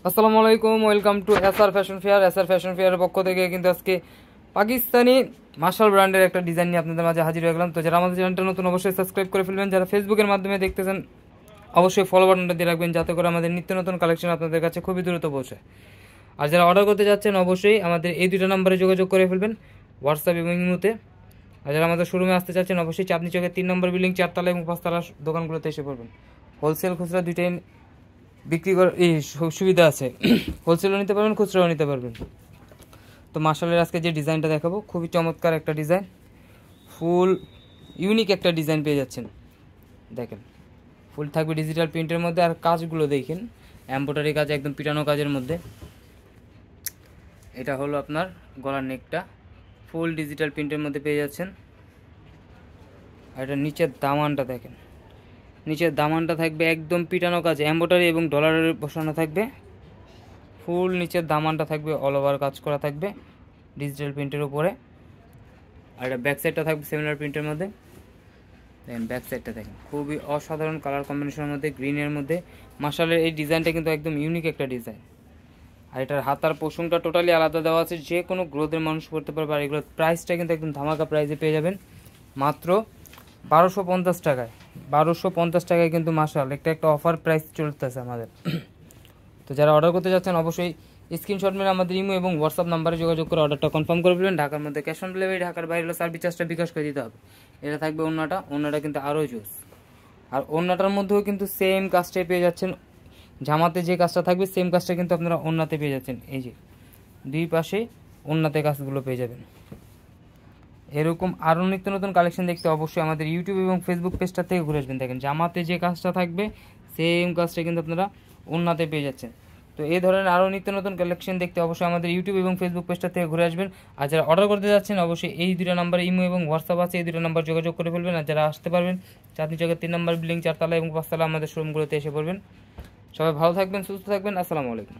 আসসালামু আলাইকুম, welcome to S R fashion fair. S R fashion ফেয়ারের পক্ষ থেকে কিন্তু আজকে পাকিস্তানি মার্শাল ব্র্যান্ডের একটা ডিজাইন নিয়ে আপনাদের মাঝে হাজির হয়ে গেলাম। তো যারা আমাদের চ্যানেলটা নতুন অবশ্যই সাবস্ক্রাইব করে ফেলবেন, যারা ফেসবুকের মাধ্যমে দেখতেছেন অবশ্যই ফলো বাটনটা দিয়ে রাখবেন, যাতে করে আমাদের নিত্য নতুন কালেকশন আপনাদের কাছে খুবই দ্রুত পৌঁছায়। আর যারা অর্ডার করতে যাচ্ছেন অবশ্যই আমাদের এই দুটো নাম্বারে যোগাযোগ করে ফেলবেন, হোয়াটসঅ্যাপ এবং ইমোতে। আর যারা আমাদের শোরুমে আসতে চাচ্ছেন অবশ্যই চাঁদনী চকের 3 নম্বর বিল্ডিং 4 তলা এবং 5 তলা দোকানগুলোতে এসে পড়বেন। হোলসেল খুচরা দুইটাই বিক্রি করার এই সুবিধা আছে, হোলসেলও নিতে পারবেন, খুচরাও নিতে পারবেন। তো মার্শালের আজকে যে ডিজাইনটা দেখাবো খুবই চমৎকার একটা ডিজাইন, ফুল ইউনিক একটা ডিজাইন পেয়ে যাচ্ছেন। দেখেন ফুল থাকবে ডিজিটাল প্রিন্টের মধ্যে, আর কাজগুলো দেখেন এমব্রয়ডারি কাজ, একদম পিটানো কাজের মধ্যে। এটা হলো আপনার গলার নেকটা, ফুল ডিজিটাল প্রিন্টের মধ্যে পেয়ে যাচ্ছেন। আর এটা নিচের দামানটা দেখেন, নিচের দামানটা থাকবে একদম পিটানো কাজ, এমব্রয়ডারি এবং ডলারের বসানো থাকবে। ফুল নিচের দামানটা থাকবে অল ওভার কাজ করা থাকবে ডিজিটাল প্রিন্টের উপরে। আর এটা ব্যাক সাইডটা থাকবে সিমিলার প্রিন্টের মধ্যে। দেখেন ব্যাক সাইডটা দেখেন, খুবই অসাধারণ কালার কম্বিনেশনের মধ্যে, গ্রিনের মধ্যে। মার্শালের এই ডিজাইনটা কিন্তু একদম ইউনিক একটা ডিজাইন। আর এটার হাতার পোষণটা টোটালি আলাদা দেওয়া আছে, যে কোনো গ্রোথের মানুষ করতে পারবে। আর এগুলোর প্রাইসটা কিন্তু একদম ধামাকা প্রাইসে পেয়ে যাবেন, মাত্র 1250 টাকায়। 1250 টাকায় কিন্তু মার্শাল একটা অফার প্রাইস চলতেছে আমাদের। তো যারা অর্ডার করতে যাচ্ছেন অবশ্যই স্ক্রিনশট মেরে আমাদের ইমো এবং হোয়াটসঅ্যাপ নাম্বারে যোগাযোগ করে অর্ডারটা কনফার্ম করে ফেলবেন। ঢাকার মধ্যে ক্যাশ অন ডেলিভারি, ঢাকার বাইরে হলে সার্ভিস চার্জটা বিকাশ করে দিতে হবে। এটা থাকবে ওন্নাটা কিন্তু আরও জুস। আর ওন্নাটার মধ্যেও কিন্তু সেম কাজটাই পেয়ে যাচ্ছেন, জামাতে যে কাজটা থাকবে সেম কাজটা কিন্তু আপনারা ওন্নাতে পেয়ে যাচ্ছেন। এই যে দুই পাশে ওন্নাতে কাজগুলো পেয়ে যাবেন। এরকম আরও নিত্য নতুন কালেকশন দেখতে অবশ্যই আমাদের ইউটিউব এবং ফেসবুক পেজটা থেকে ঘুরে আসবেন। দেখেন জামাতে যে কাজটা থাকবে সেম কাজটা কিন্তু আপনারা ওন্নাতে পেয়ে যাচ্ছেন। তো এই ধরনের আরও নিত্য নতুন কালেকশন দেখতে অবশ্যই আমাদের ইউটিউব এবং ফেসবুক পেজটা থেকে ঘুরে আসবেন। আর যারা অর্ডার করতে যাচ্ছেন অবশ্যই এই দুটো নাম্বারে ইমো এবং হোয়াটসঅ্যাপ আছে, এই দুটো নাম্বার যোগাযোগ করে ফেলবেন। আর যারা আসতে পারবেন চাঁদনী চকের 3 নম্বর বিল্ডিং 4 তলা এবং 5 তলা আমাদের শোরুমগুলোতে এসে পড়বেন। সবাই ভালো থাকবেন, সুস্থ থাকবেন। আসসালামু আলাইকুম।